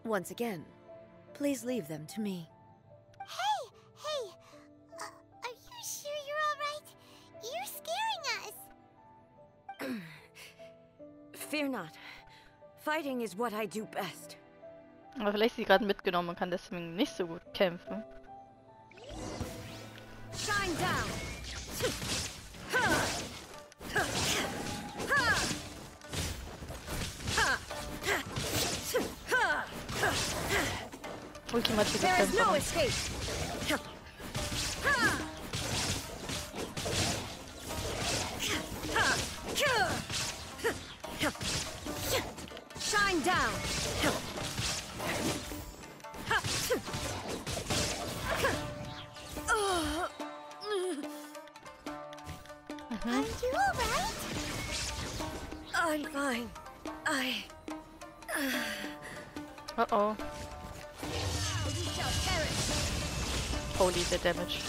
Once again, please leave them to me. Hey! Are you sure you're alright? You're scaring us! Fear not. Fighting is what I do best. Aber vielleicht ist sie gerade mitgenommen und kann deswegen nicht so gut kämpfen. Shine down. Ultimative There is no Kämpferin. escape. Shine down. Aren't you alright? I'm fine. Uh-oh. You shall perish. Holy, the damage.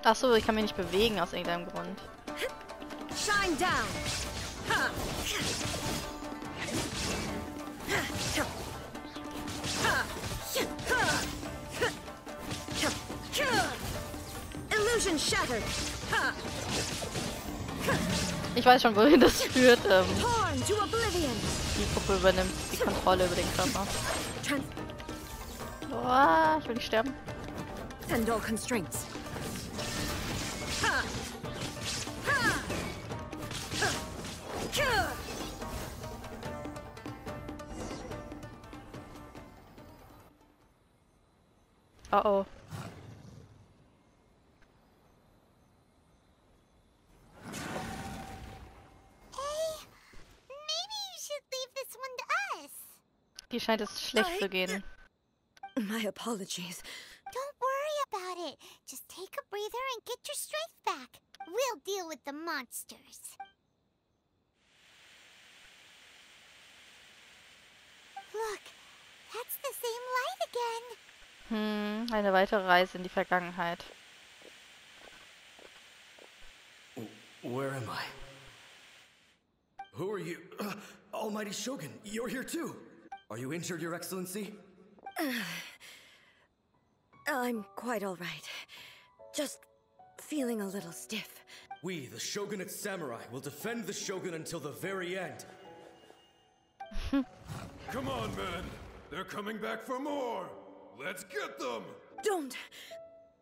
Ach so, ich kann mich nicht bewegen aus irgendeinem Grund. Shine down. Illusion shattered. Ich weiß schon, wohin das führt. Torn to oblivion. Die Gruppe übernimmt die Kontrolle über den Körper. Oh, ich will nicht sterben. Send all constraints. Oh. Die scheint es schlecht zu gehen. My apologies. Don't worry about it. Just take a breather and get your strength back. We'll deal with the monsters. Look, that's the same light again. Eine weitere Reise in die Vergangenheit. Where am I? Who are you? Almighty Shogun, you're here too. Are you injured, Your Excellency? I'm quite all right. Just feeling a little stiff. We, the Shogunate Samurai, will defend the Shogun until the very end. Come on, men. They're coming back for more. Let's get them. Don't.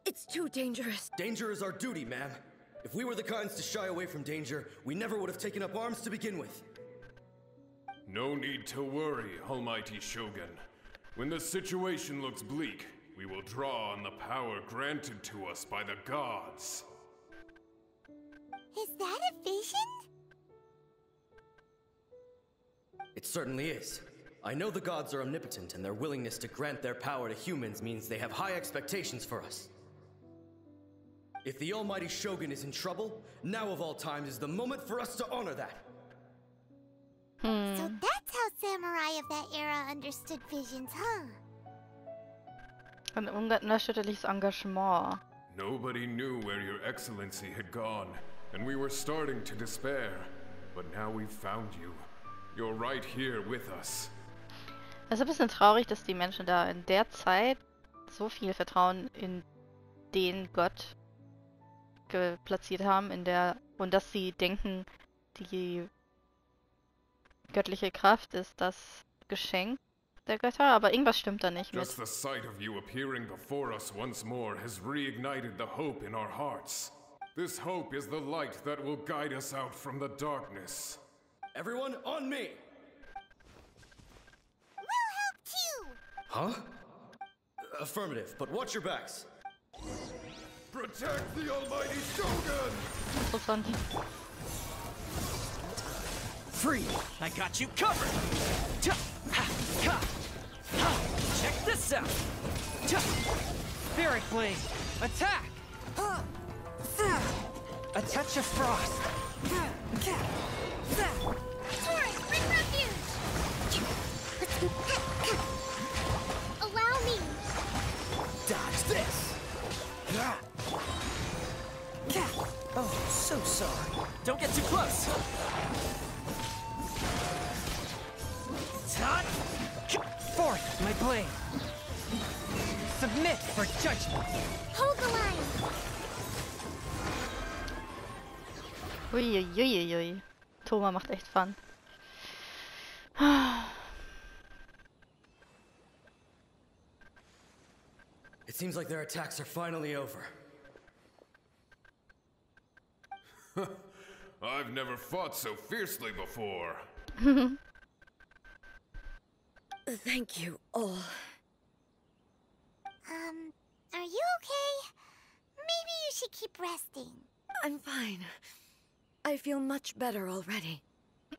It's too dangerous. Danger is our duty, ma'am. If we were the kinds to shy away from danger, we never would have taken up arms to begin with. No need to worry, Almighty Shogun. When the situation looks bleak, we will draw on the power granted to us by the gods. Is that a vision? It certainly is. I know the gods are omnipotent, and their willingness to grant their power to humans means they have high expectations for us. If the Almighty Shogun is in trouble, now of all times is the moment for us to honor that. So that's how samurai of that era understood visions, huh? Ein unerschütterliches Engagement. Nobody knew where Your Excellency had gone, and we were starting to despair. But now we've found you. You're right here with us. Es ist ein bisschen traurig, dass die Menschen da in der Zeit so viel Vertrauen in den Gott platziert haben, und dass sie denken, die göttliche Kraft ist das Geschenk der Götter, aber irgendwas stimmt da nicht mit. Just the sight of you appearing before us once more has reignited the hope in our hearts. This hope is the light that will guide us out from the darkness. Everyone, on me! We'll help too! Huh? Affirmative, but watch your backs. Protect the Almighty Shogun! Interessant. Free! I got you covered! Check this out! Spirit Blade! Attack! A touch of frost! Taurus, bring refuge! Allow me! Dodge this! Don't get too close. Tot. Forth, my blade. Submit for judgment. Hold the line. Uiuiuiui. Thoma macht echt Fun. It seems like their attacks are finally over. I've never fought so fiercely before. Thank you all. Are you okay? Maybe you should keep resting. I'm fine. I feel much better already.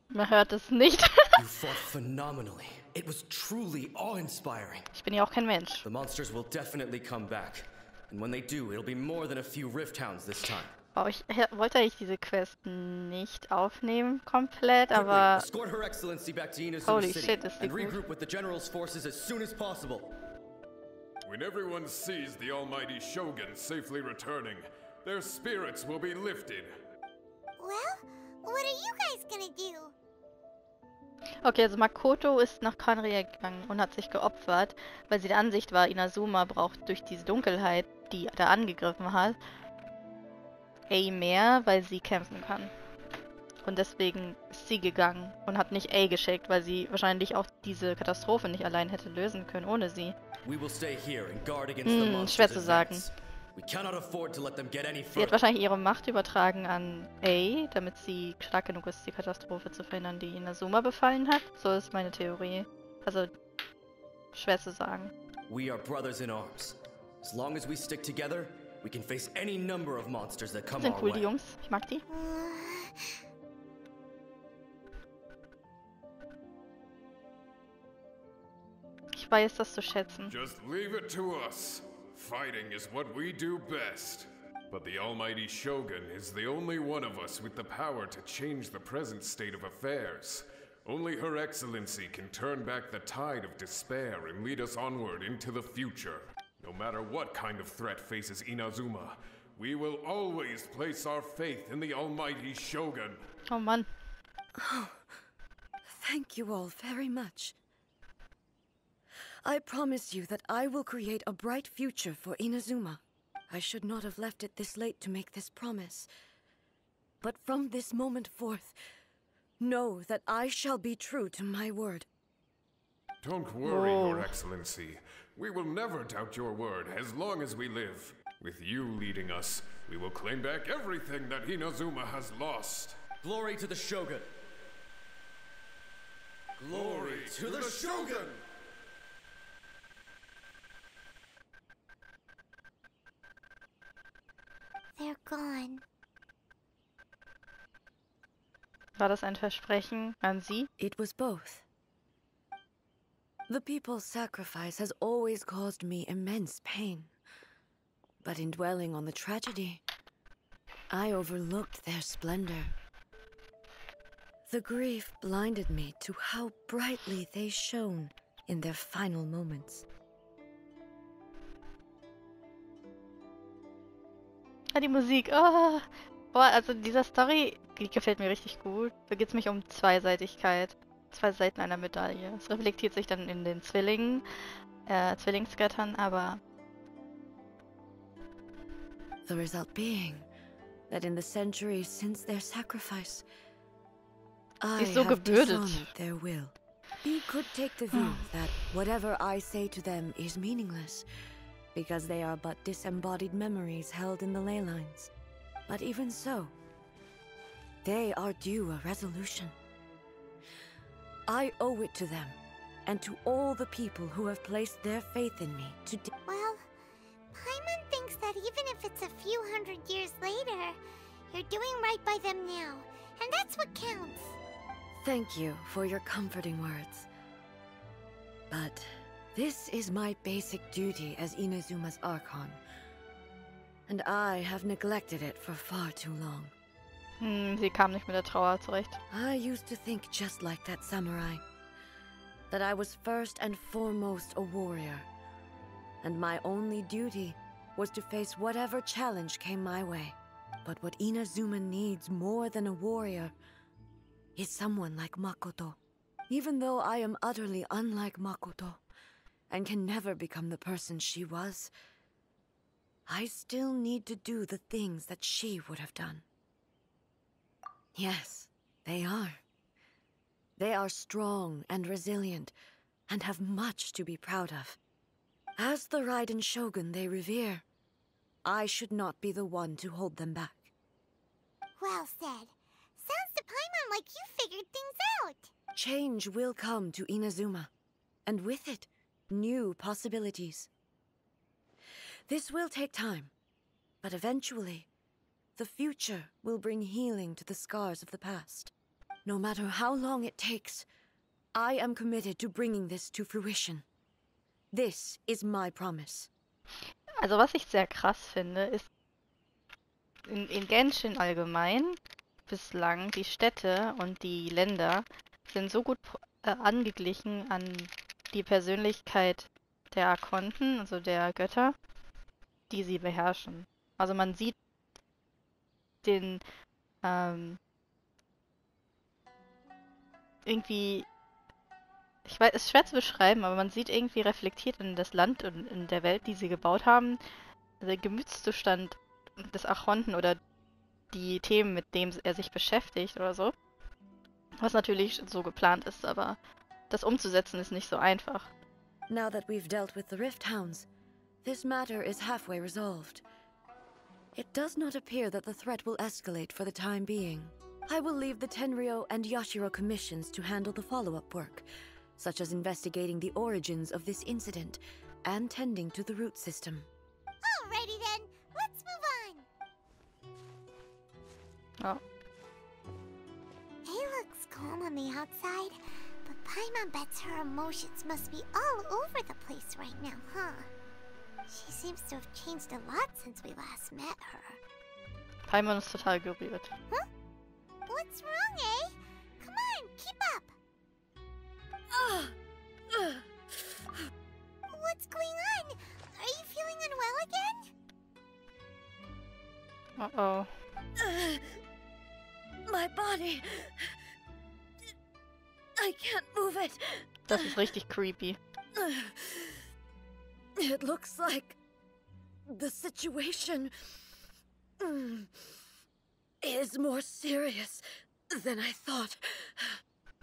Man hört es nicht. You fought phenomenally. It was truly awe-inspiring. Ich bin ja auch kein Mensch. The monsters will definitely come back. And when they do, it'll be more than a few Rift Hounds this time. Oh, ich wollte eigentlich diese Quest nicht aufnehmen komplett, aber... Escort Her Excellency back to Inazuma Holy City shit, ist die and gut. regroup with the General's forces as soon as possible. When everyone sees the almighty Shogun safely returning, their spirits will be lifted. Well, what are you guys gonna do? Okay, also Makoto ist nach Kanria gegangen und hat sich geopfert, weil sie der Ansicht war, Inazuma braucht durch diese Dunkelheit, die da angegriffen hat, mehr, weil sie kämpfen kann. Und deswegen ist sie gegangen und hat nicht geschickt, weil sie wahrscheinlich auch diese Katastrophe nicht allein hätte lösen können ohne sie. Schwer zu sagen. Sie hat wahrscheinlich ihre Macht übertragen an damit sie stark genug ist, die Katastrophe zu verhindern, die Inazuma befallen hat. So ist meine Theorie. Also, schwer zu sagen. We are brothers in arms. As long as we stick together, we can face any number of monsters that come Sind our cool, way. die Jungs. Ich mag die. Ich weiß das zu schätzen. Just leave it to us. Fighting is what we do best. But the almighty Shogun is the only one of us with the power to change the present state of affairs. Only Her Excellency can turn back the tide of despair and lead us onward into the future. No matter what kind of threat faces Inazuma, we will always place our faith in the almighty Shogun. Oh Mann. Oh, thank you all very much. I promise you that I will create a bright future for Inazuma. I should not have left it this late to make this promise. But from this moment forth, know that I shall be true to my word. Don't worry, Your Excellency. We will never doubt your word as long as we live. With you leading us, we will claim back everything that Inazuma has lost. Glory to the Shogun! Glory to the Shogun! They're gone. War das ein Versprechen an sie? It was both. The people's sacrifice has always caused me immense pain. But in dwelling on the tragedy, I overlooked their splendor. The grief blinded me to how brightly they shone in their final moments. Ah, die Musik. Oh. Boah, also dieser Story, die gefällt mir richtig gut. Da geht es mich um Zweiseitigkeit. Zwei Seiten einer Medaille. Es reflektiert sich dann in den Zwillingsgöttern, aber... The result being that in the centuries since their sacrifice, I Sie ist so have gebürdet. dishonored their will. We could take the view that whatever I say to them is meaningless, because they are but disembodied memories held in the ley lines. But even so, they are due a resolution. I owe it to them, and to all the people who have placed their faith in me to Well, Paimon thinks that even if it's a few hundred years later, you're doing right by them now, and that's what counts. Thank you for your comforting words. But this is my basic duty as Inazuma's Archon, and I have neglected it for far too long. Sie kam nicht mit der Trauer zurecht. I used to think just like that samurai, that I was first and foremost a warrior, and my only duty was to face whatever challenge came my way. But what Inazuma needs more than a warrior is someone like Makoto. Even though I am utterly unlike Makoto and can never become the person she was, I still need to do the things that she would have done. Yes, they are. They are strong and resilient and have much to be proud of. As the Raiden Shogun they revere, I should not be the one to hold them back. Well said. Sounds to Paimon like you figured things out. Change will come to Inazuma, and with it, new possibilities. This will take time, but eventually, the future will bring healing to the scars of the past. No matter how long it takes, I am committed to bringing this to fruition. This is my promise. Also was ich sehr krass finde, ist in Genshin allgemein bislang die Städte und die Länder sind so gut angeglichen an die Persönlichkeit der Archonten, also der Götter, die sie beherrschen. Also man sieht den irgendwie, ich weiß, es ist schwer zu beschreiben, aber man sieht irgendwie reflektiert in das Land und in der Welt, die sie gebaut haben, der Gemütszustand des Archonten oder die Themen, mit denen er sich beschäftigt oder so. Was natürlich so geplant ist, aber das umzusetzen ist nicht so einfach. Now that we've dealt with the Rift Hounds, this matter is halfway resolved. It does not appear that the threat will escalate for the time being. I will leave the Tenryo and Yashiro commissions to handle the follow-up work, such as investigating the origins of this incident and tending to the root system. Alrighty then, let's move on. Oh. He looks calm on the outside, but Paimon bets her emotions must be all over the place right now, huh? She seems to have changed a lot since we last met her. Paimon ist total gerührt. Huh? What's wrong, eh? Come on, keep up! What's going on? Are you feeling unwell again? Uh-oh. My body... I can't move it. Das ist richtig creepy. It looks like the situation is more serious than I thought.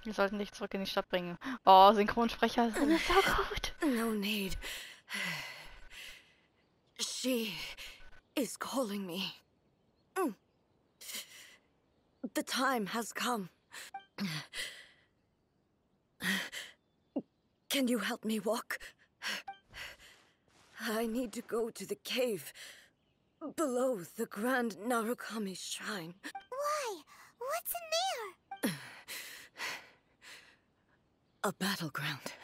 Wir sollten dich zurück in die Stadt bringen. Oh, Synchronsprecher sind so gut. No need. She is calling me. The time has come. Can you help me walk? I need to go to the cave below the Grand Narukami Shrine. Why? What's in there? A battleground.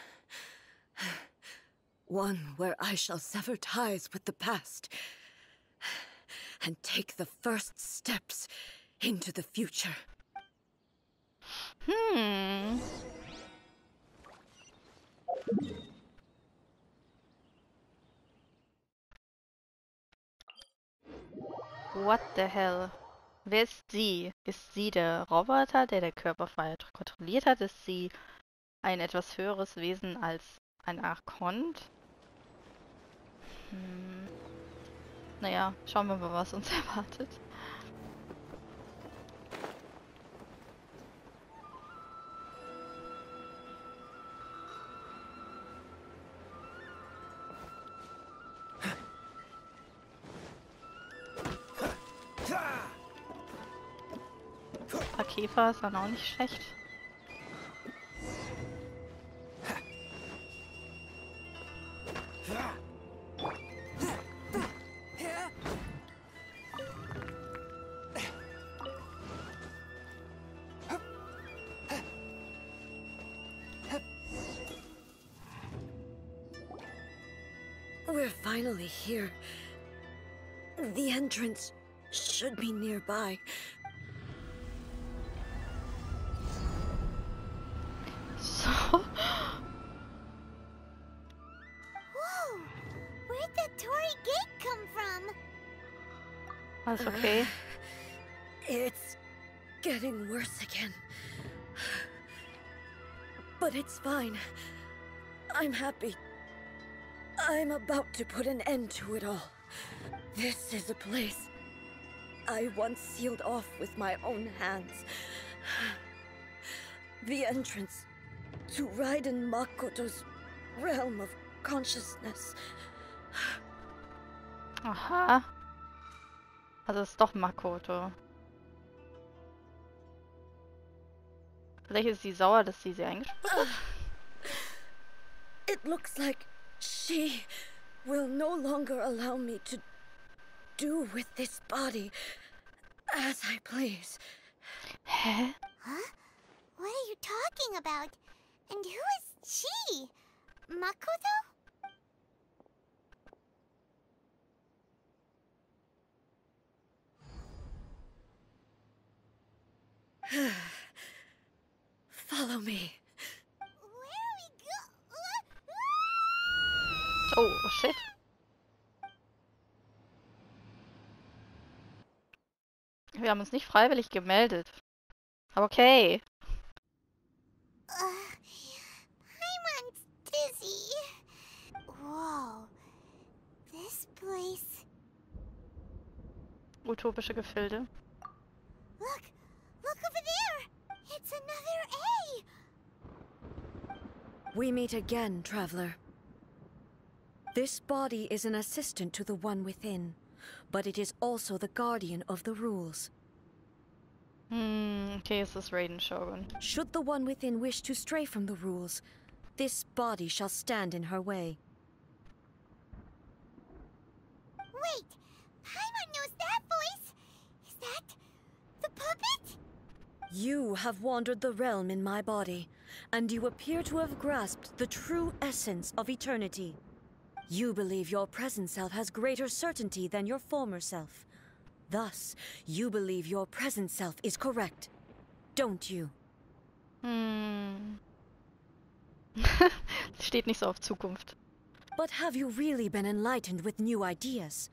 One where I shall sever ties with the past and take the first steps into the future. What the hell? Wer ist sie? Ist sie der Roboter, der Körper frei kontrolliert hat? Ist sie ein etwas höheres Wesen als ein Archont? Naja, schauen wir mal, was uns erwartet. Ein paar Käfer ist dann auch nicht schlecht. We're finally here. The entrance should be nearby. So. Whoa! Where'd that Torii gate come from? Alles okay? It's getting worse again. But it's fine. I'm happy. I'm about to put an end to it all. This is a place I once sealed off with my own hands. The entrance to Raiden Makoto's realm of consciousness. Aha. Also es ist doch Makoto. Vielleicht ist sie sauer, dass sie eingesperrt hat. It looks like she will no longer allow me to do with this body as I please. Hä? Huh? What are you talking about? And who is she? Makoto? Follow me. Where are we Oh, shit. Wir haben uns nicht freiwillig gemeldet. Aber okay. Paimon's dizzy. Whoa. This place... Utopische Gefilde. Look! Look over there! It's another A! We meet again, traveler. This body is an assistant to the one within, but it is also the guardian of the rules. Okay, es ist Raiden Shogun. Should the one within wish to stray from the rules, this body shall stand in her way. Wait! Paimon knows that voice! Is that... the puppet? You have wandered the realm in my body, and you appear to have grasped the true essence of eternity. You believe your present self has greater certainty than your former self. Thus, you believe your present self is correct, don't you? Steht nicht so auf Zukunft. But have you really been enlightened with new ideas?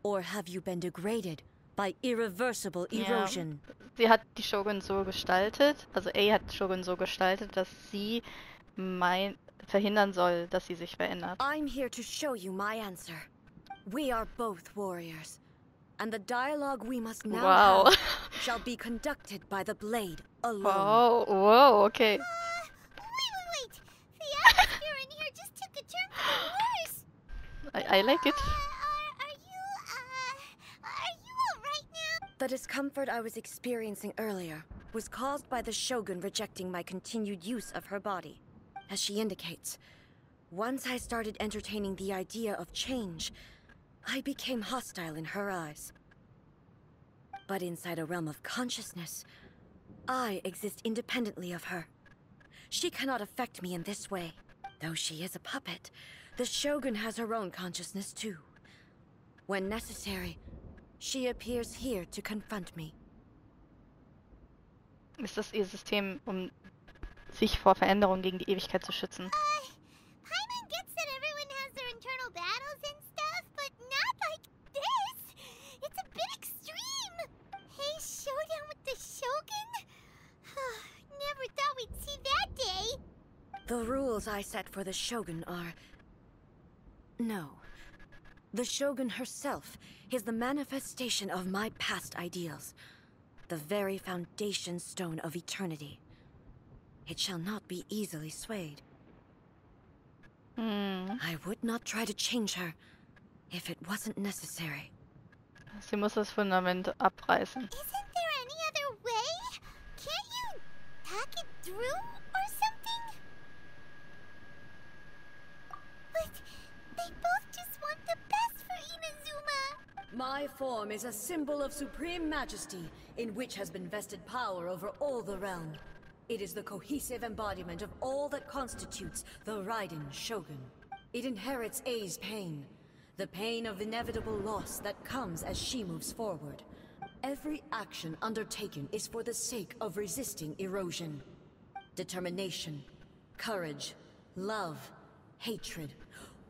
Or have you been degraded by irreversible erosion? Ja, sie hat die Shogun so gestaltet, also A hat Shogun so gestaltet, dass sie verhindern soll, dass sie sich verändert. I'm here to show you my answer. We are both warriors, and the dialogue we must now have shall be conducted by the blade alone. Wow, okay. Wait! The atmosphere in here just took a turn for the worse! I like it. Are you alright now? The discomfort I was experiencing earlier was caused by the Shogun rejecting my continued use of her body. As she indicates, once I started entertaining the idea of change, I became hostile in her eyes. But inside a realm of consciousness, I exist independently of her. She cannot affect me in this way. Though she is a puppet, the Shogun has her own consciousness too. When necessary, she appears here to confront me. Ist das ihr System, sich vor Veränderung gegen die Ewigkeit zu schützen? Paimon gets that everyone has their internal battles and stuff, but not like this! It's a bit extreme! Hey, showdown with the Shogun? Never thought we'd see that day! The rules I set for the Shogun are... No. The Shogun herself is the manifestation of my past ideals. The very foundation stone of eternity. It shall not be easily swayed. I would not try to change her if it wasn't necessary. Sie muss das Fundament abreißen. Isn't there any other way? Can't you talk it through or something? But they both just want the best for Inazuma. My form is a symbol of supreme majesty, in which has been vested power over all the realm. It is the cohesive embodiment of all that constitutes the Raiden Shogun. It inherits A's pain, the pain of inevitable loss that comes as she moves forward. Every action undertaken is for the sake of resisting erosion. Determination, courage, love, hatred,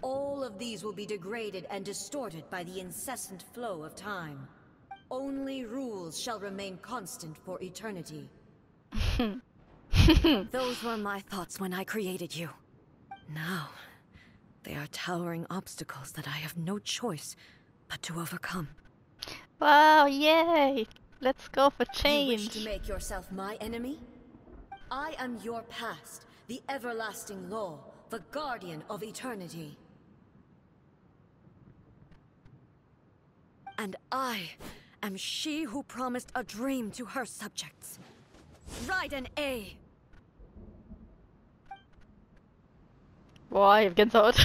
all of these will be degraded and distorted by the incessant flow of time. Only rules shall remain constant for eternity. Those were my thoughts when I created you. Now, they are towering obstacles that I have no choice but to overcome. Wow, yay! Let's go for You wish change. to make yourself my enemy? I am your past, the everlasting law, the guardian of eternity. And I am she who promised a dream to her subjects. Raiden A. Boah, ich hab Gänsehaut.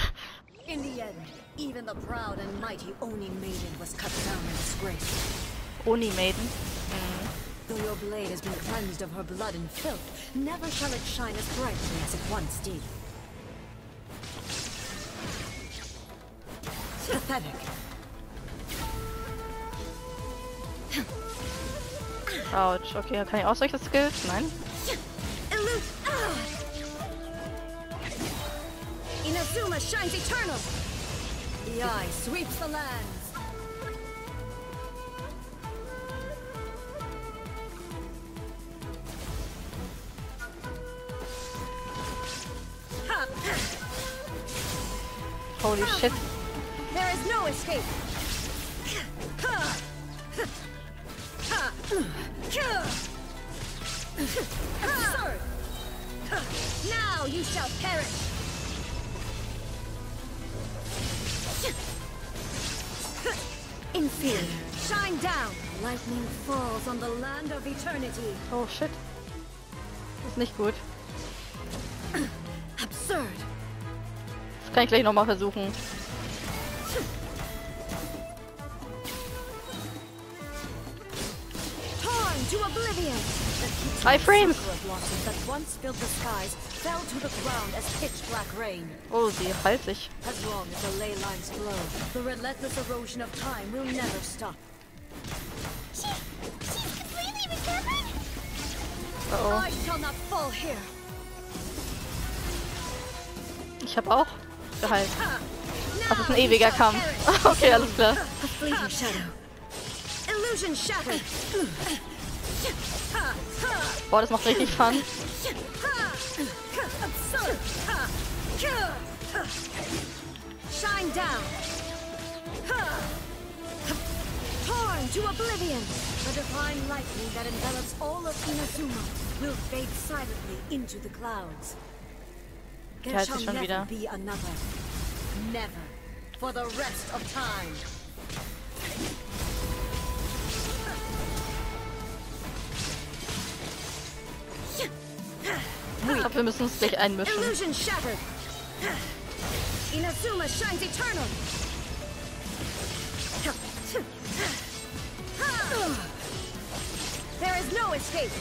In the end, even the proud and mighty Oni Maiden was cut down in disgrace. Oni Maiden. Though your blade has been cleansed of her blood and filth, never shall it shine as brightly as it once did. Pathetic. Autsch, okay, kann ich auch solche Skills? Nein. Inazuma shines eternal. The eye sweeps the lands. Holy shit. There is no escape. Absurd. Now you shall perish. Inferior. Shine down. Lightning falls on the land of eternity. Oh shit. Ist nicht gut. Absurd. Das kann ich gleich nochmal versuchen. Torn to oblivion. 3 Frames. That once filled the skies fell to the ground as pitch black rain. Oh, sie heilt sich. As long as the ley lines flow, the relentless erosion of time will never stop. She's completely recovered? Oh. I shall not fall here. Ich hab auch geheilt. Das ist ein ewiger Kampf. Okay, alles klar. A fleeting shadow. Illusion shattered. Boah, das macht richtig Fun. Absurd. Shine down. Torn to oblivion. The divine lightning that envelops all of Inazuma will fade silently into the clouds. There hält shall sich schon never wieder. be another. Never. For the rest of time. Ich glaube, wir müssen uns gleich einmischen. Illusion shattered. Inazuma shines eternal. There is no escape.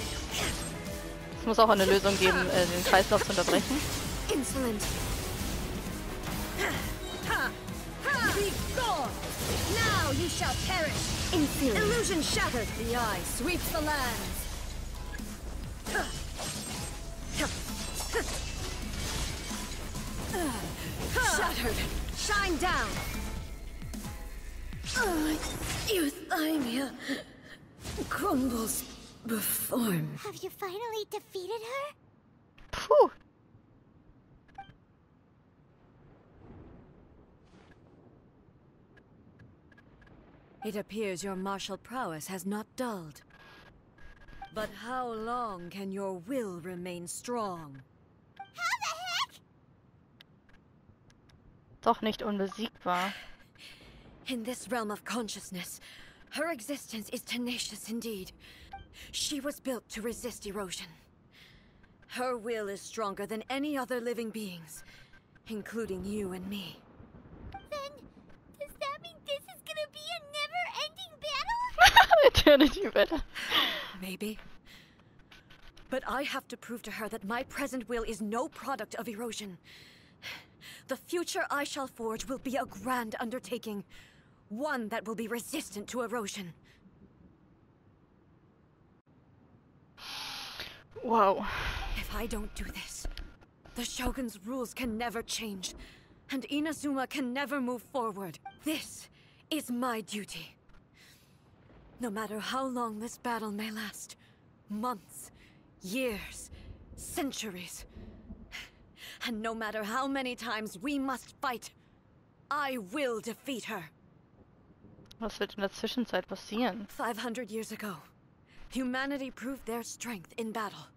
Es muss auch eine Lösung geben, den Kreislauf zu unterbrechen. Insolent. Be gone. Now you shall perish. Inferior. Illusion shattered. The eye sweeps the lands. Shattered. Shine down. Euthymia crumbles before me. Have you finally defeated her? Puh. It appears your martial prowess has not dulled. But how long can your will remain strong? How the heck? Doch nicht unbesiegbar. In this realm of consciousness, her existence is tenacious indeed. She was built to resist erosion. Her will is stronger than any other living beings, including you and me. Then, does that mean this is gonna be a never-ending battle? Eternity battle. Maybe. But I have to prove to her that my present will is no product of erosion. The future I shall forge will be a grand undertaking. One that will be resistant to erosion. Wow. If I don't do this, the Shogun's rules can never change, and Inazuma can never move forward. This is my duty. No matter how long this battle may last, months, years, centuries, and no matter how many times we must fight, I will defeat her. Was wird in der Zwischenzeit passieren? 500 years ago, humanity proved their strength in battle.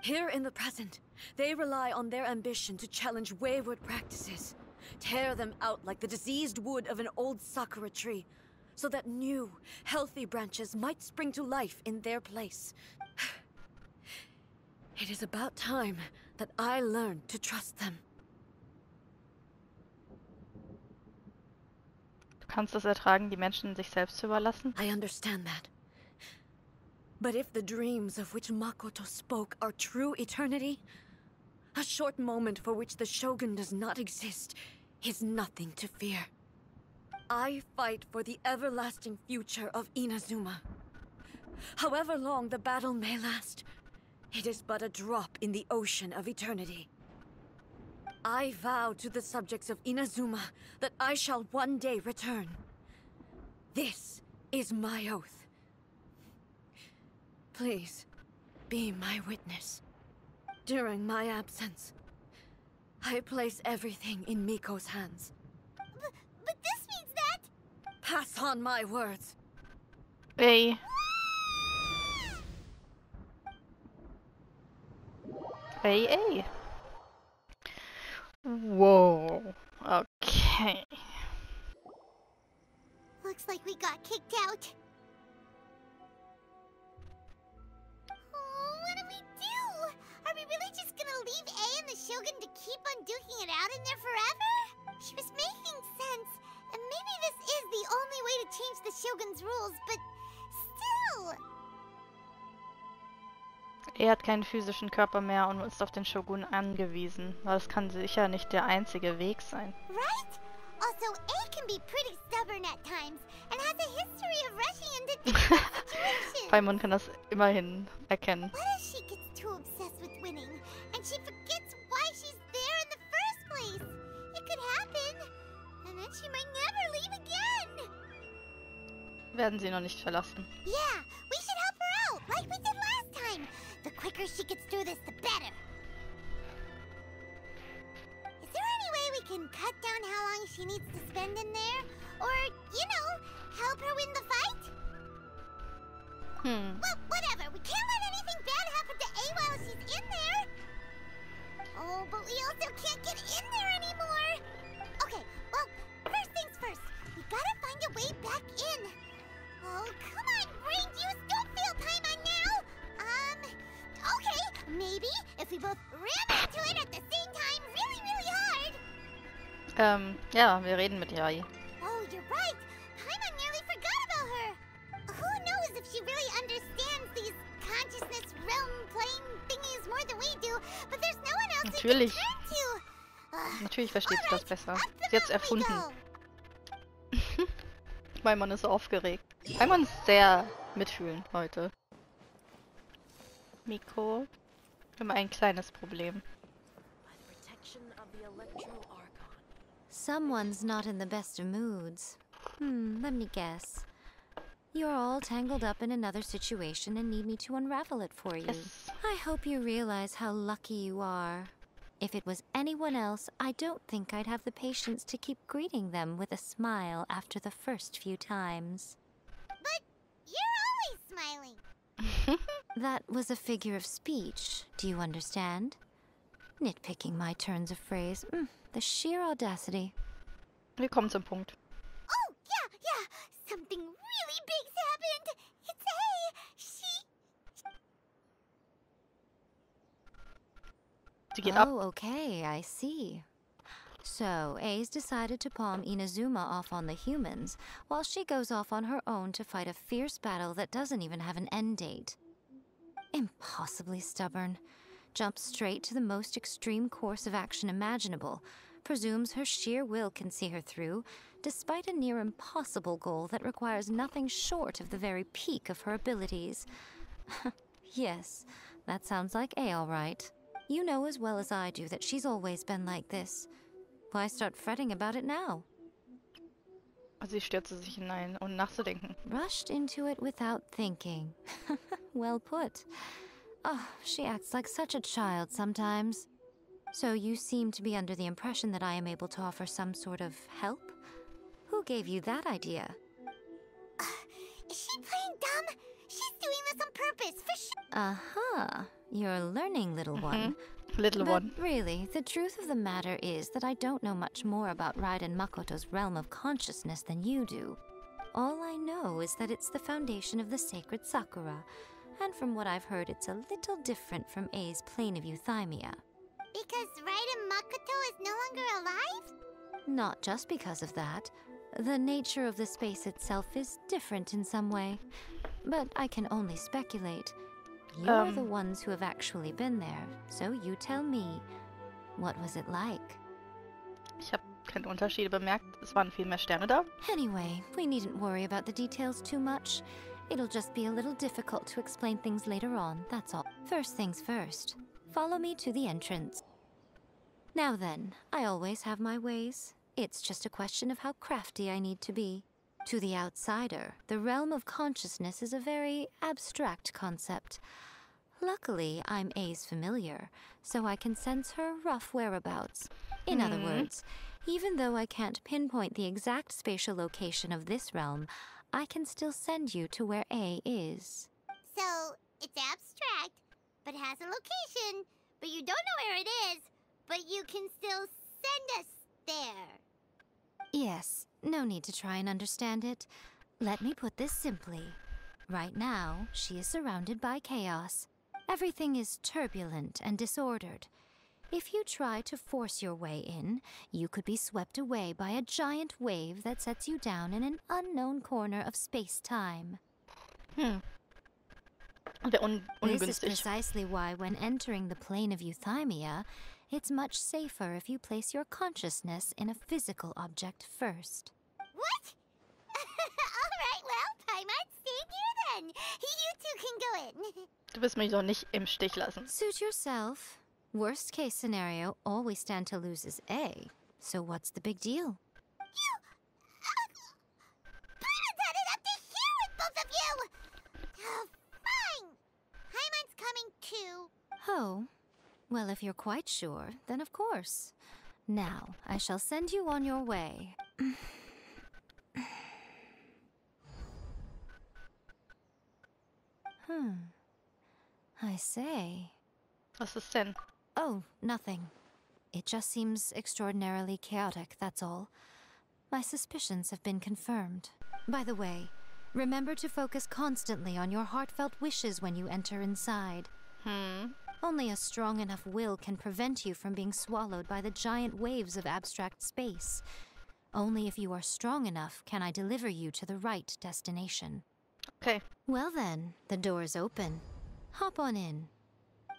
Here in the present, they rely on their ambition to challenge wayward practices, tear them out like the diseased wood of an old sakura tree, so that new, healthy branches might spring to life in their place. It is about time that I learned to trust them. Du kannst es ertragen, die Menschen sich selbst zu überlassen? I understand that. But if the dreams of which Makoto spoke are true eternity, a short moment for which the Shogun does not exist is nothing to fear. I fight for the everlasting future of Inazuma. However long the battle may last, it is but a drop in the ocean of eternity. I vow to the subjects of Inazuma that I shall one day return. This is my oath. Please, be my witness. During my absence, I place everything in Miko's hands. But this means that... Pass on my words. Ey. Ey. Whoa. Okay. Looks like we got kicked out. Oh, what do we do? Are we really just gonna leave A and the Shogun to keep on duking it out in there forever? She was making sense, and maybe this is the only way to change the Shogun's rules, but still... Er hat keinen physischen Körper mehr und ist auf den Shogun angewiesen. Aber das kann sicher nicht der einzige Weg sein. Right? Also, A can be pretty stubborn at times, and has a history of rushing into difficult situations. Paimon kann das immerhin erkennen. What if she gets too obsessed with winning, and she forgets why she's there in the first place? It could happen, and then she might never leave again. Werden sie noch nicht verlassen. Yeah, we should help her out, like we did last time. The quicker she gets through this, the better. Is there any way we can cut down how long she needs to spend in there? Or, you know, help her win the fight? Well, whatever. We can't let anything bad happen to A while she's in there. Oh, but we also can't get in there anymore. Okay, well, first things first. We gotta find a way back in. Oh, come on, brain juice. Don't fail Paimon now. Okay, maybe if we both ran into it at the same time really, really hard. Ja, wir reden mit Yai. Oh, you're right. Paimon nearly forgot about her. Who knows if she really understands these consciousness realm playing thingies more than we do, but there's no one else Natürlich. we can turn to. Natürlich versteht sie das besser. Sie hat's Up erfunden. we go. Paimon ist so aufgeregt. Paimon ist sehr mitfühlend heute. Miko, wir haben ein kleines Problem. Someone's not in the best of moods. Let me guess. You're all tangled up in another situation and need me to unravel it for you. Yes. I hope you realize how lucky you are. If it was anyone else, I don't think I'd have the patience to keep greeting them with a smile after the first few times. But you're always smiling. That was a figure of speech, do you understand? Nitpicking my turns of phrase. The sheer audacity. Wir kommen zum Punkt. Oh, yeah. Something really big's happened. It's A. Sie geht ab. Oh, okay, I see. So, A's decided to palm Inazuma off on the humans, while she goes off on her own to fight a fierce battle that doesn't even have an end date. Impossibly stubborn. Jumps straight to the most extreme course of action imaginable, presumes her sheer will can see her through, despite a near impossible goal that requires nothing short of the very peak of her abilities. Yes, that sounds like A all right. You know as well as I do that she's always been like this. Why start fretting about it now? Sie stürzte sich hinein, ohne nachzudenken. Rushed into it without thinking. Well put. Oh, she acts like such a child sometimes. So you seem to be under the impression that I am able to offer some sort of help? Who gave you that idea? Is she playing dumb? She's doing this on purpose, for sure. Uh-huh. You're learning, little one. Little But one. really, the truth of the matter is that I don't know much more about Raiden Makoto's realm of consciousness than you do. All I know is that it's the foundation of the sacred Sakura, and from what I've heard, it's a little different from A's plane of euthymia. Because Raiden Makoto is no longer alive? Not just because of that. The nature of the space itself is different in some way. But I can only speculate. You're the ones who have actually been there, so you tell me. What was it like? Ich habe keine Unterschiede bemerkt. Es waren viel mehr Sterne da. Anyway, we needn't worry about the details too much. It'll just be a little difficult to explain things later on, that's all. First things first. Follow me to the entrance. Now then, I always have my ways. It's just a question of how crafty I need to be. To the outsider, the realm of consciousness is a very abstract concept. Luckily, I'm A's familiar, so I can sense her rough whereabouts. In other words, even though I can't pinpoint the exact spatial location of this realm, I can still send you to where A is. So, it's abstract, but has a location, but you don't know where it is, but you can still send us there. Yes, no need to try and understand it. Let me put this simply. Right now, she is surrounded by chaos. Everything is turbulent and disordered. If you try to force your way in, you could be swept away by a giant wave that sets you down in an unknown corner of space-time. Wäre This is ungünstig. precisely why when entering the plane of euthymia, it's much safer if you place your consciousness in a physical object first. What? Alright, well, Paimon, stay here then. You two can go in. Du wirst mich doch nicht im Stich lassen. Suit yourself. Worst case scenario, all we stand to lose is A. So what's the big deal? Paimon's had it up to here with both of you! Oh, fine! Paimon's coming too. Oh, well, if you're quite sure, then of course. Now, I shall send you on your way. I say. Was ist denn? Oh, nothing. It just seems extraordinarily chaotic, that's all. My suspicions have been confirmed. By the way, remember to focus constantly on your heartfelt wishes when you enter inside. Only a strong enough will can prevent you from being swallowed by the giant waves of abstract space. Only if you are strong enough can I deliver you to the right destination. Okay. Well then, the door is open. Hop on in.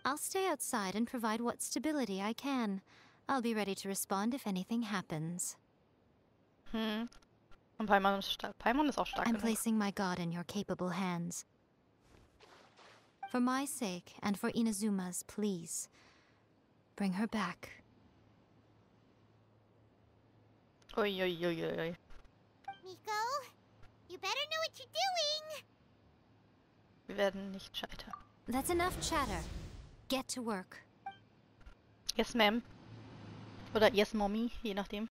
I'll stay outside and provide what stability I can. I'll be ready to respond if anything happens. Und Paimon ist stark. Paimon ist auch stark I'm genug. placing my god in your capable hands. For my sake and for Inazuma's, please. Bring her back. Ui, ui, ui, ui, ui. Miko, you better know what you're doing. Wir werden nicht scheitern. That's enough chatter. Get to work. Yes, ma'am. Oder yes, mommy, je nachdem.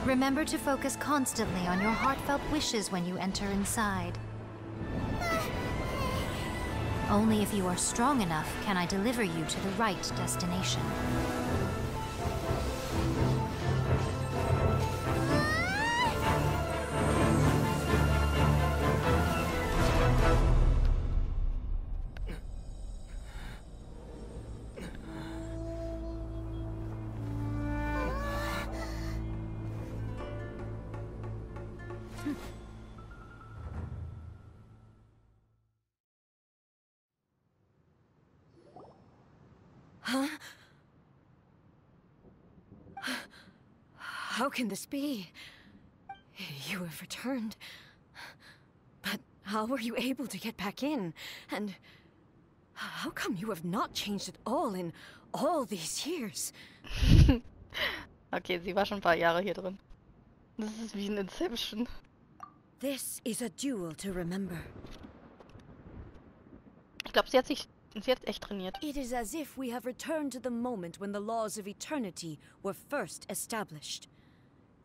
Remember to focus constantly on your heartfelt wishes when you enter inside. Only if you are strong enough can I deliver you to the right destination. Huh? How can this be? You have returned. But how were you able to get back in? And how come you have not changed at all in all these years? Okay, sie war schon ein paar Jahre hier drin. Das ist wie ein Inception. This is a duel to remember. Ich glaube, sie hat echt trainiert. It is as if we have returned to the moment when the laws of eternity were first established.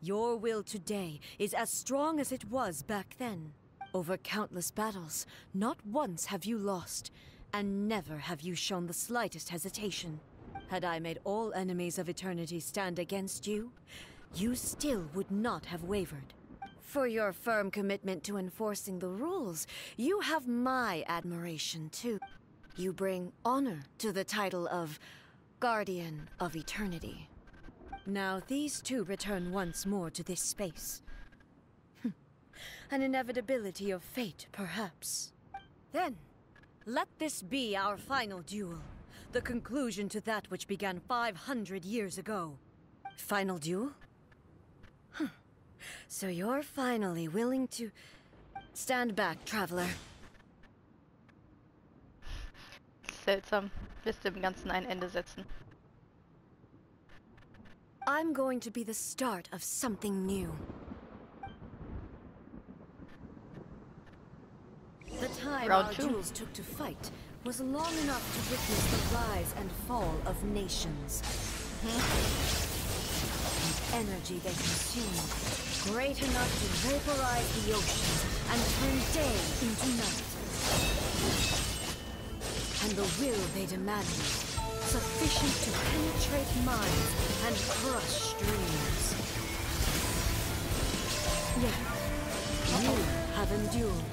Your will today is as strong as it was back then. Over countless battles, not once have you lost, and never have you shown the slightest hesitation. Had I made all enemies of eternity stand against you, you still would not have wavered. For your firm commitment to enforcing the rules, you have my admiration too. You bring honor to the title of Guardian of Eternity. Now these two return once more to this space. An inevitability of fate, perhaps. Then, let this be our final duel. The conclusion to that which began 500 years ago. Final duel? So you're finally willing to... Stand back, traveler. Seltsam. Willst du dem Ganzen ein Ende setzen? I'm going to be the start of something new. The time our duels took to fight was long enough to witness the rise and fall of nations. The energy they consumed, great enough to vaporize the oceans and turn day into night. And the will they demanded, sufficient to penetrate minds and crush dreams. Yet, you have endured.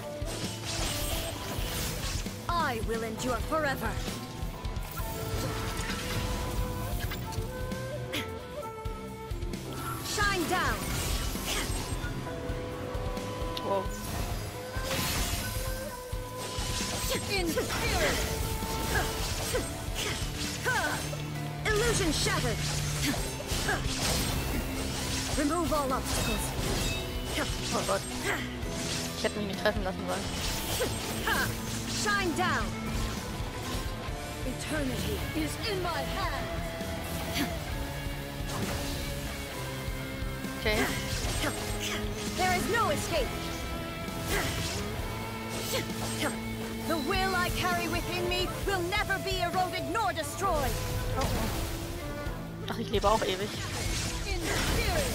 I will endure forever. Shine down. Whoa. In spirit. Illusion shattered. Remove all obstacles. Oh Gott. Ich hätte mich nicht treffen lassen sollen. Shine down. Eternity is in my hand. Okay. There is no escape. The will I carry within me will never be eroded nor destroyed. Ach, ich lebe auch ewig. In spirit.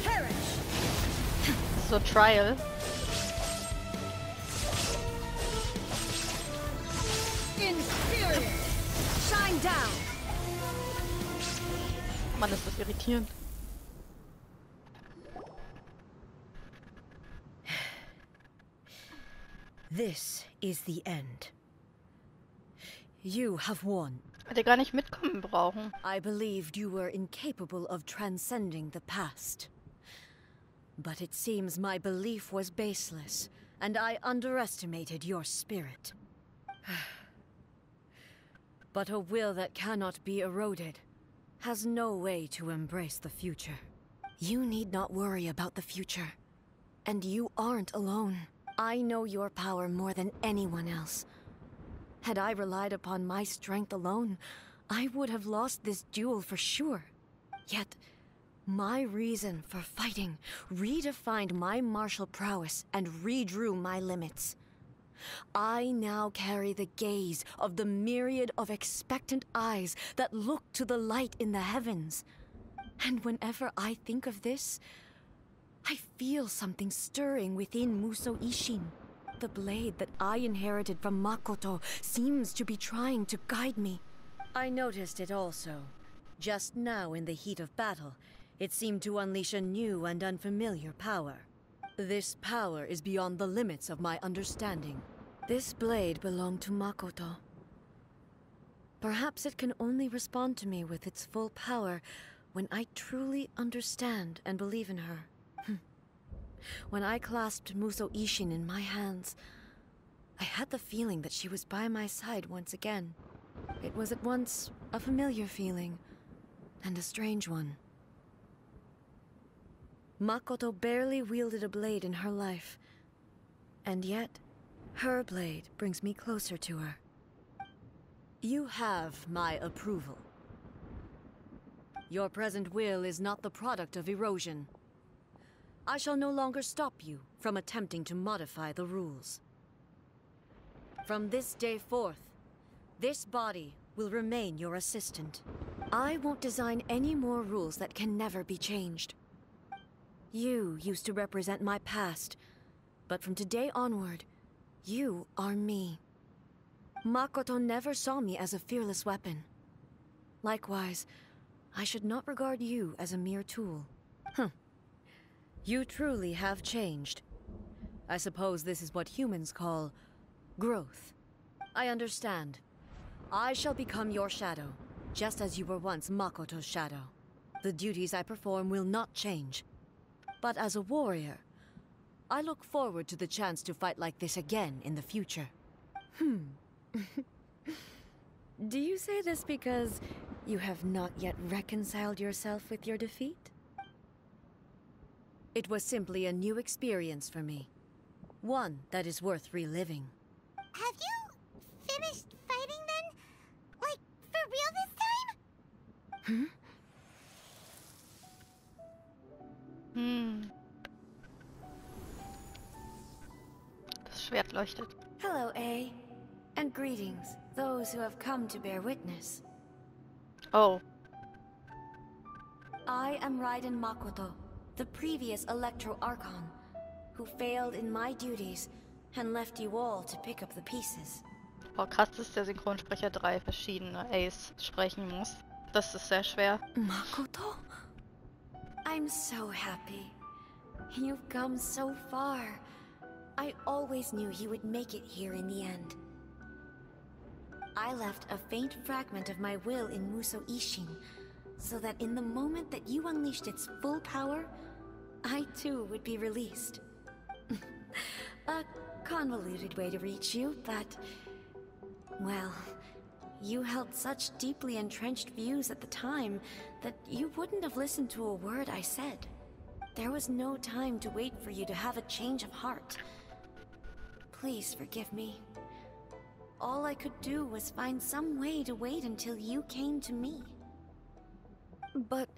Perish. So Trial. In spirit. Shine down. Mann, ist das irritierend. This is the end. You have won. Hätte gar nicht mitkommen brauchen. I believed you were incapable of transcending the past. But it seems my belief was baseless, and I underestimated your spirit. But a will that cannot be eroded has no way to embrace the future. You need not worry about the future. And you aren't alone. I know your power more than anyone else. Had I relied upon my strength alone, I would have lost this duel for sure. Yet, my reason for fighting redefined my martial prowess and redrew my limits. I now carry the gaze of the myriad of expectant eyes that look to the light in the heavens. And whenever I think of this, I feel something stirring within Musou Ishin. The blade that I inherited from Makoto seems to be trying to guide me. I noticed it also. Just now in the heat of battle, it seemed to unleash a new and unfamiliar power. This power is beyond the limits of my understanding. This blade belonged to Makoto. Perhaps it can only respond to me with its full power when I truly understand and believe in her. When I clasped Musou Ishin in my hands, I had the feeling that she was by my side once again. It was at once a familiar feeling and a strange one. Makoto barely wielded a blade in her life, and yet her blade brings me closer to her. You have my approval. Your present will is not the product of erosion. I shall no longer stop you from attempting to modify the rules. From this day forth, this body will remain your assistant. I won't design any more rules that can never be changed. You used to represent my past, but from today onward, you are me. Makoto never saw me as a fearless weapon. Likewise, I should not regard you as a mere tool. You truly have changed. I suppose this is what humans call growth. I understand. I shall become your shadow, just as you were once Makoto's shadow. The duties I perform will not change. But as a warrior, I look forward to the chance to fight like this again in the future. Do you say this because you have not yet reconciled yourself with your defeat? It was simply a new experience for me. One that is worth reliving. Have you finished fighting then? Like, for real this time? Das Schwert leuchtet. Hello, A. And greetings, those who have come to bear witness. Oh. I am Raiden Makoto, the previous Electro-Archon, who failed in my duties and left you all to pick up the pieces. Oh, krass, dass der Synchronsprecher 3 verschiedene A's sprechen muss. Das ist sehr schwer. Makoto? I'm so happy. You've come so far. I always knew you would make it here in the end. I left a faint fragment of my will in Musou Ishin, so that in the moment that you unleashed its full power, I too would be released. A convoluted way to reach you, but... well, you held such deeply entrenched views at the time that you wouldn't have listened to a word I said. There was no time to wait for you to have a change of heart. Please forgive me. All I could do was find some way to wait until you came to me. But...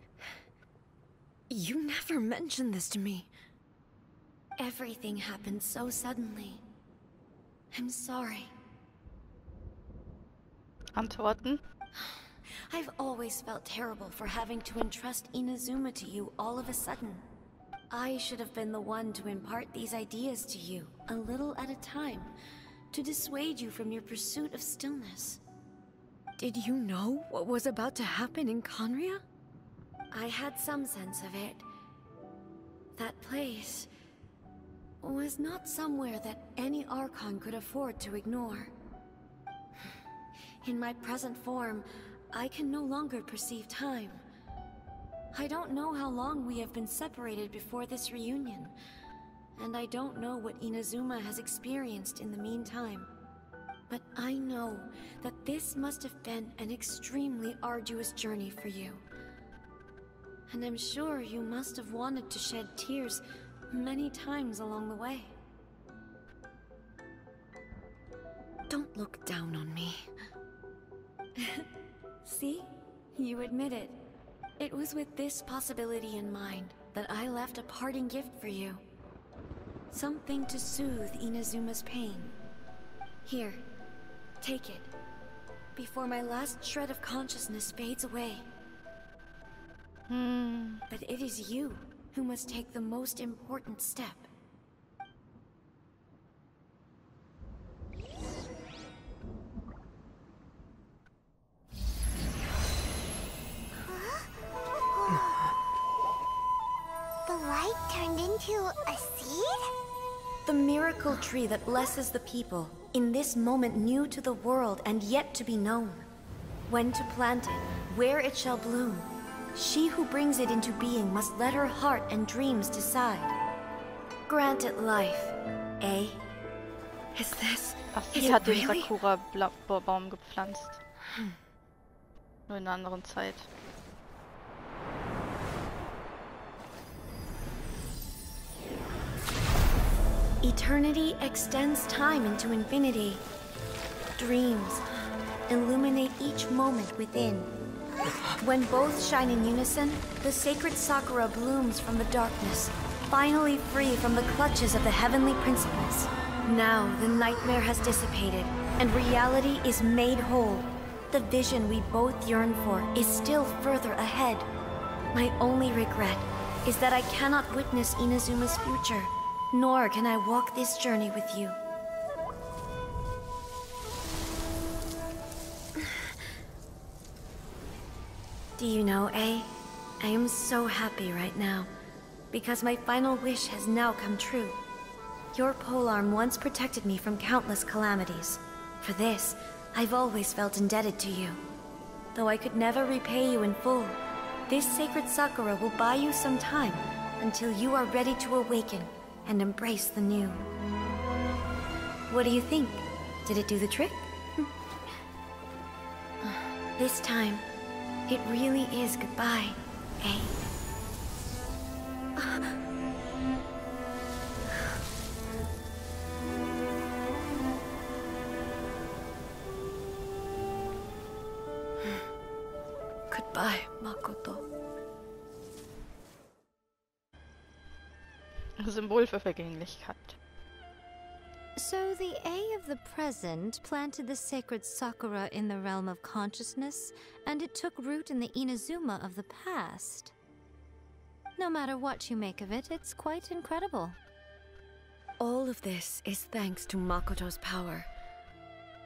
you never mentioned this to me. Everything happened so suddenly. I'm sorry. Antworten? I've always felt terrible for having to entrust Inazuma to you all of a sudden. I should have been the one to impart these ideas to you, a little at a time, to dissuade you from your pursuit of stillness. Did you know what was about to happen in Conria? I had some sense of it. That place was not somewhere that any Archon could afford to ignore. In my present form, I can no longer perceive time. I don't know how long we have been separated before this reunion, and I don't know what Inazuma has experienced in the meantime. But I know that this must have been an extremely arduous journey for you. And I'm sure you must have wanted to shed tears many times along the way. Don't look down on me. See? You admit it. It was with this possibility in mind that I left a parting gift for you. Something to soothe Inazuma's pain. Here, take it, before my last shred of consciousness fades away. But it is you who must take the most important step. The light turned into a seed? The miracle tree that blesses the people, in this moment new to the world and yet to be known. When to plant it, where it shall bloom. She who brings it into being must let her heart and dreams decide. Grant it life, eh? Is this... Ach, Is sie it hat den really? Sakura-Baum gepflanzt. Nur in einer anderen Zeit. Eternity extends time into infinity. Dreams illuminate each moment within. When both shine in unison, the sacred Sakura blooms from the darkness, finally free from the clutches of the heavenly principles. Now the nightmare has dissipated, and reality is made whole. The vision we both yearn for is still further ahead. My only regret is that I cannot witness Inazuma's future, nor can I walk this journey with you. Do you know, A? I am so happy right now, because my final wish has now come true. Your polearm once protected me from countless calamities. For this, I've always felt indebted to you. Though I could never repay you in full, this sacred Sakura will buy you some time until you are ready to awaken and embrace the new. What do you think? Did it do the trick? This time, it really is goodbye, eh? Goodbye, Makoto. Symbol für Vergänglichkeit. So the A of the present planted the sacred Sakura in the realm of consciousness, and it took root in the Inazuma of the past. No matter what you make of it, it's quite incredible. All of this is thanks to Makoto's power.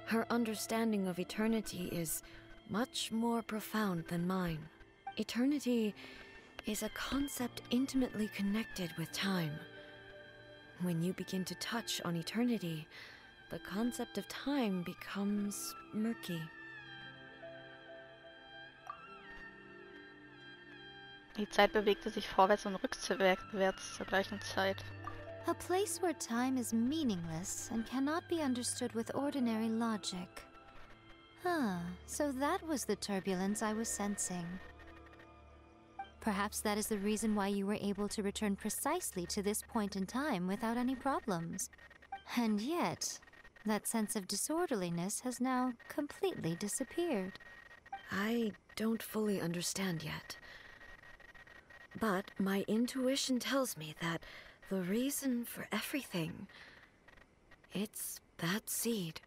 Her understanding of eternity is much more profound than mine. Eternity is a concept intimately connected with time. When you begin to touch on eternity, the concept of time becomes murky. Die Zeit bewegte sich vorwärts und rückwärts zur gleichen Zeit. A place where time is meaningless and cannot be understood with ordinary logic. So that was the turbulence I was sensing. Perhaps that is the reason why you were able to return precisely to this point in time without any problems. And yet, that sense of disorderliness has now completely disappeared. I don't fully understand yet. But my intuition tells me that the reason for everything, it's that seed.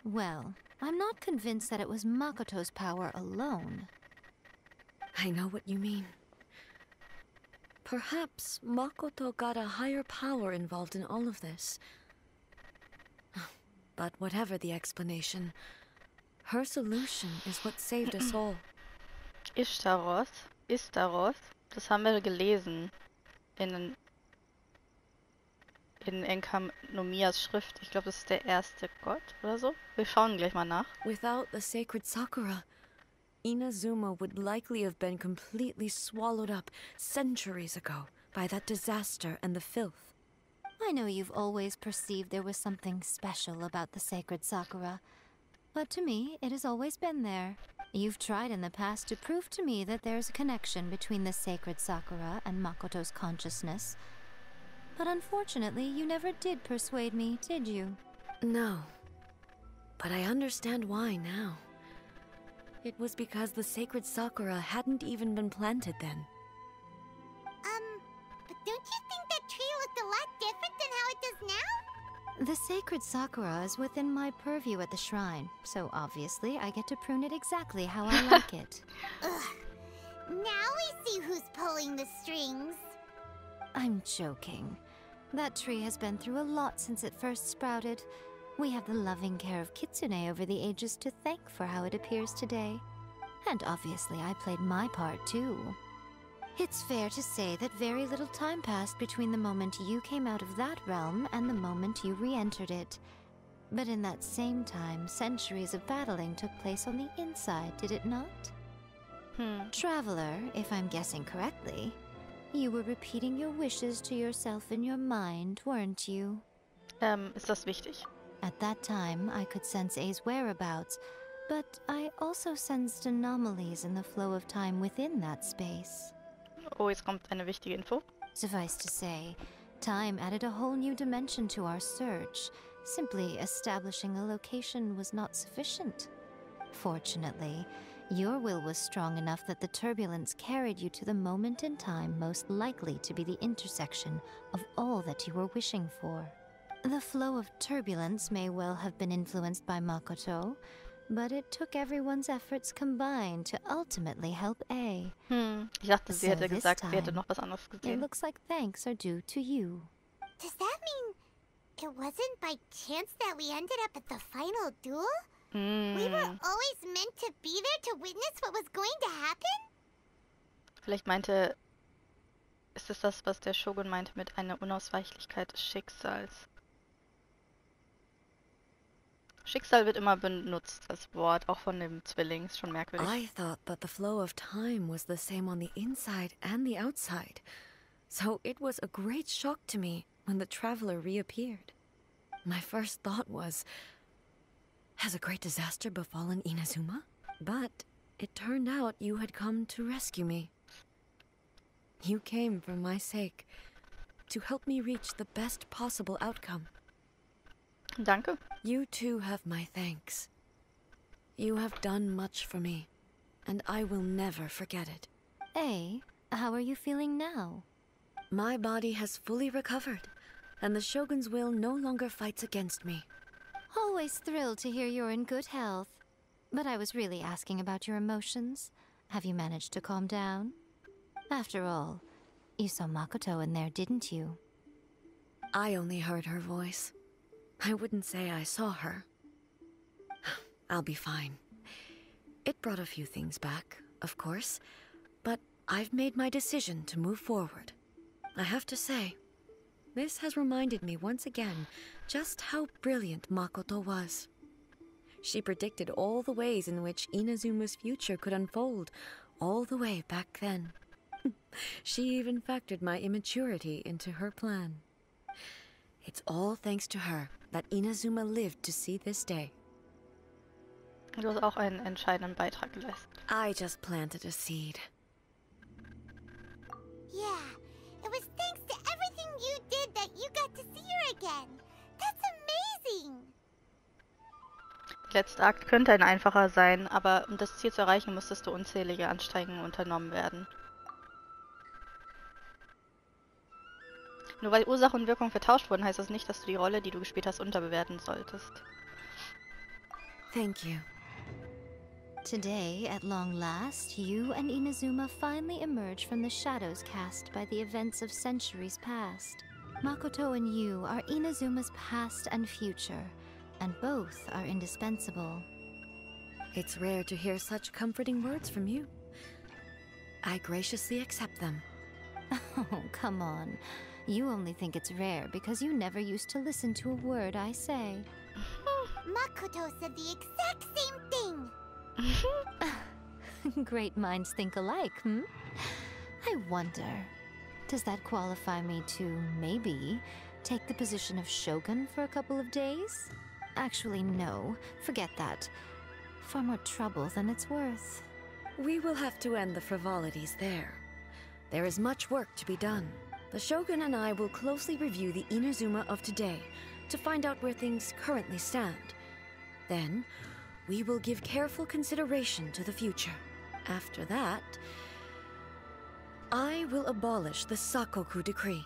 Well, I'm not convinced that it was Makoto's power alone. I know what you mean. Perhaps Makoto got a higher power involved in all of this. But whatever the explanation, her solution is what saved us all. Istaroth, das haben wir gelesen in Enkanomias Schrift. Ich glaube, das ist der erste Gott oder so. Wir schauen gleich mal nach. Without the sacred Sakura, Inazuma would likely have been completely swallowed up centuries ago by that disaster and the filth. I know you've always perceived there was something special about the sacred Sakura, but to me, it has always been there. You've tried in the past to prove to me that there's a connection between the sacred Sakura and Makoto's consciousness. But unfortunately, you never did persuade me, did you? No. But I understand why now. It was because the sacred Sakura hadn't even been planted then. But don't you think that tree looked a lot different than how it does now? The sacred Sakura is within my purview at the shrine, so obviously I get to prune it exactly how I like it. Ugh. Now we see who's pulling the strings. I'm joking. That tree has been through a lot since it first sprouted. We have the loving care of Kitsune over the ages to thank for how it appears today. And obviously I played my part too. It's fair to say that very little time passed between the moment you came out of that realm and the moment you re-entered it. But in that same time, centuries of battling took place on the inside, did it not? Traveler, if I'm guessing correctly, you were repeating your wishes to yourself in your mind, weren't you? Ist das wichtig? At that time, I could sense A's whereabouts, but I also sensed anomalies in the flow of time within that space. Oh, jetzt kommt eine wichtige Info. Suffice to say, time added a whole new dimension to our search. Simply establishing a location was not sufficient. Fortunately, your will was strong enough that the turbulence carried you to the moment in time most likely to be the intersection of all that you were wishing for. The flow of turbulence may well have been influenced by Makoto, but it took everyone's efforts combined to ultimately help A. Ich dachte, sie So hätte this gesagt, sie hätte time, noch was anderes It gesehen. looks like thanks are due to you. Does that mean it wasn't by chance that we ended up at the final duel? We were always meant to be there to witness what was going to happen? Vielleicht meinte... Ist es das, was der Shogun meinte mit einer Unausweichlichkeit des Schicksals? Schicksal wird immer benutzt, das Wort, auch von dem Zwilling, ist schon merkwürdig. I thought that the flow of time was the same on the inside and the outside. So it was a great shock to me when the traveler reappeared. My first thought was, has a great disaster befallen Inazuma? But it turned out you had come to rescue me. You came for my sake, to help me reach the best possible outcome. Danke. You too have my thanks. You have done much for me, and I will never forget it. A, how are you feeling now? My body has fully recovered, and the Shogun's will no longer fights against me. Always thrilled to hear you're in good health. But I was really asking about your emotions. Have you managed to calm down? After all, you saw Makoto in there, didn't you? I only heard her voice. I wouldn't say I saw her. I'll be fine. It brought a few things back, of course, but I've made my decision to move forward. I have to say, this has reminded me once again just how brilliant Makoto was. She predicted all the ways in which Inazuma's future could unfold, all the way back then. She even factored my immaturity into her plan. It's all thanks to her that Inazuma lived to see this day. Du hast auch einen entscheidenden Beitrag geleistet. I just planted a seed. Yeah, it was thanks to everything you did that you got to see her again. That's amazing! Der letzte Akt könnte ein einfacher sein, aber um das Ziel zu erreichen, musstest du unzählige Anstrengungen unternommen werden. Nur weil Ursache und Wirkung vertauscht wurden, heißt das nicht, dass du die Rolle, die du gespielt hast, unterbewerten solltest. Thank you. Today, at long last, you and Inazuma finally emerge from the shadows cast by the events of centuries past. Makoto and you are Inazuma's past and future, and both are indispensable. It's rare to hear such comforting words from you. I graciously accept them. Oh, come on. You only think it's rare because you never used to listen to a word I say. Makoto said the exact same thing! Great minds think alike, hmm? I wonder, does that qualify me to, maybe, take the position of Shogun for a couple of days? Actually, no. Forget that. Far more trouble than it's worth. We will have to end the frivolities there. There is much work to be done. The Shogun and I will closely review the Inazuma of today to find out where things currently stand. Then, we will give careful consideration to the future. After that, I will abolish the Sakoku decree.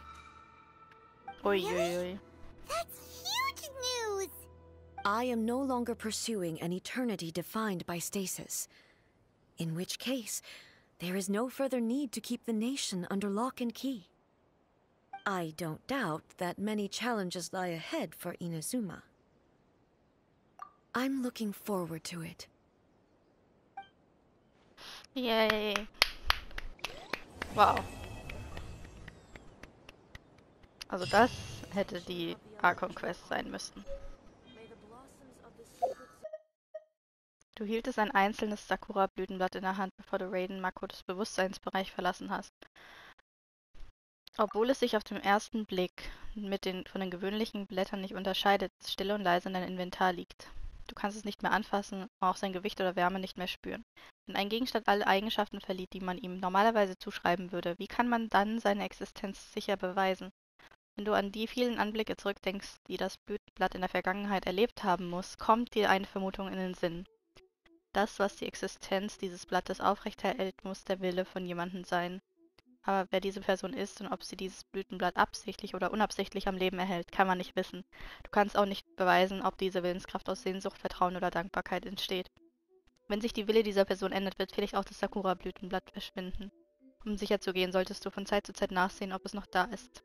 Ui, ui, ui. That's huge news! I am no longer pursuing an eternity defined by stasis. In which case, there is no further need to keep the nation under lock and key. I don't doubt that many challenges lie ahead for Inazuma. I'm looking forward to it. Yay. Wow. Also das hätte die Archon Quest sein müssen. Du hieltest ein einzelnes Sakura-Blütenblatt in der Hand, bevor du Raiden Makotos Bewusstseinsbereich verlassen hast. Obwohl es sich auf den ersten Blick von den gewöhnlichen Blättern nicht unterscheidet, es still und leise in deinem Inventar liegt. Du kannst es nicht mehr anfassen, auch sein Gewicht oder Wärme nicht mehr spüren. Wenn ein Gegenstand alle Eigenschaften verliert, die man ihm normalerweise zuschreiben würde, wie kann man dann seine Existenz sicher beweisen? Wenn du an die vielen Anblicke zurückdenkst, die das Blütenblatt in der Vergangenheit erlebt haben muss, kommt dir eine Vermutung in den Sinn. Das, was die Existenz dieses Blattes aufrechterhält, muss der Wille von jemandem sein. Aber wer diese Person ist und ob sie dieses Blütenblatt absichtlich oder unabsichtlich am Leben erhält, kann man nicht wissen. Du kannst auch nicht beweisen, ob diese Willenskraft aus Sehnsucht, Vertrauen oder Dankbarkeit entsteht. Wenn sich die Wille dieser Person ändert, wird vielleicht auch das Sakura-Blütenblatt verschwinden. Um sicher zu gehen, solltest du von Zeit zu Zeit nachsehen, ob es noch da ist.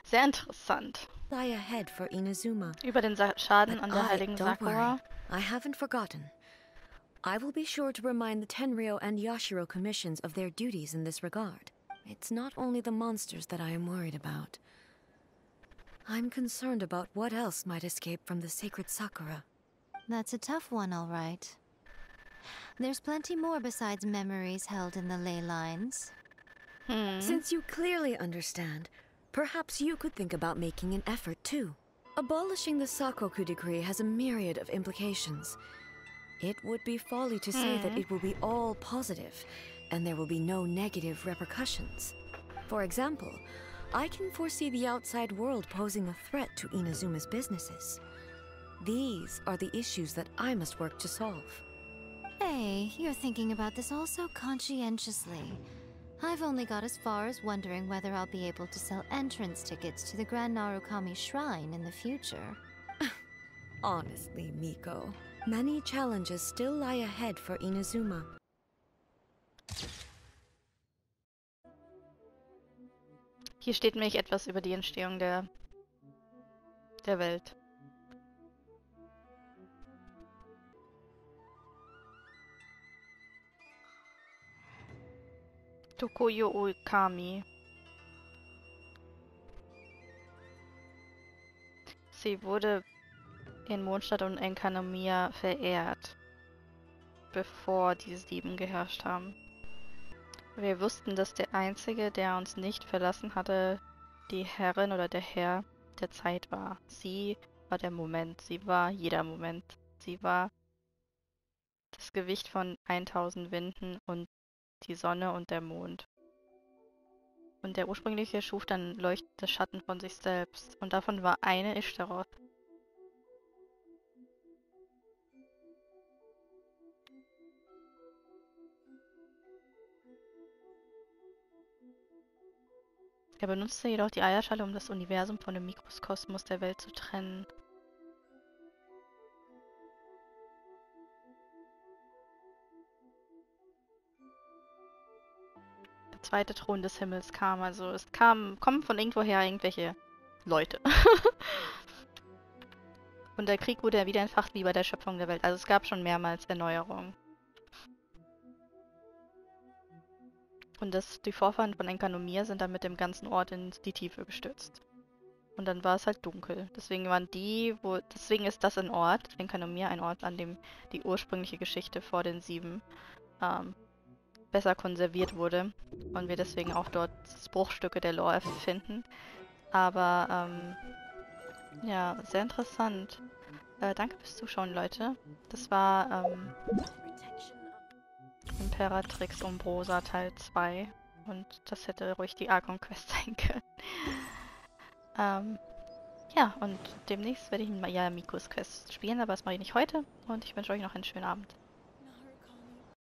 Sehr interessant. Lie ahead for Inazuma. Über den Schaden an der But heiligen don't worry. Sakura. I haven't forgotten. I will be sure to remind the Tenryou and Yashiro commissions of their duties in this regard. It's not only the monsters that I am worried about. I'm concerned about what else might escape from the sacred Sakura. That's a tough one, all right. There's plenty more besides memories held in the ley lines. Since you clearly understand, perhaps you could think about making an effort too. Abolishing the Sakoku decree has a myriad of implications. It would be folly to say that it will be all positive, and there will be no negative repercussions. For example, I can foresee the outside world posing a threat to Inazuma's businesses. These are the issues that I must work to solve. Hey, you're thinking about this all so conscientiously. I've only got as far as wondering whether I'll be able to sell entrance tickets to the Grand Narukami Shrine in the future. Honestly, Miko, many challenges still lie ahead for Inazuma. Hier steht nämlich etwas über die Entstehung der Welt. Tokoyo Okami. Sie wurde in Mondstadt und Enkanomiya verehrt, bevor die 7 geherrscht haben. Wir wussten, dass der Einzige, der uns nicht verlassen hatte, die Herrin oder der Herr der Zeit war. Sie war der Moment, sie war jeder Moment. Sie war das Gewicht von 1000 Winden und die Sonne und der Mond. Und der Ursprüngliche schuf dann leuchtende Schatten von sich selbst. Und davon war eine Istaroth. Er benutzte jedoch die Eierschale, um das Universum von dem Mikrokosmos der Welt zu trennen. Der zweite Thron des Himmels kam, also es kommen von irgendwoher irgendwelche Leute. Und der Krieg wurde ja wieder entfacht wie bei der Schöpfung der Welt. Also es gab schon mehrmals Erneuerungen. Und die Vorfahren von Enkanomiya sind dann mit dem ganzen Ort in die Tiefe gestürzt. Und dann war es halt dunkel. Deswegen ist das ein Ort, Enkanomiya, ein Ort, an dem die ursprüngliche Geschichte vor den 7 besser konserviert wurde. Und wir deswegen auch dort Bruchstücke der Lore finden. Aber, ja, sehr interessant. Danke fürs Zuschauen, Leute. Das war, IMPERATRIX UMBROSA Teil 2 und das hätte ruhig die Archon-Quest sein können. Ja, und demnächst werde ich mit Mikos Quest spielen, aber das mache ich nicht heute und ich wünsche euch noch einen schönen Abend.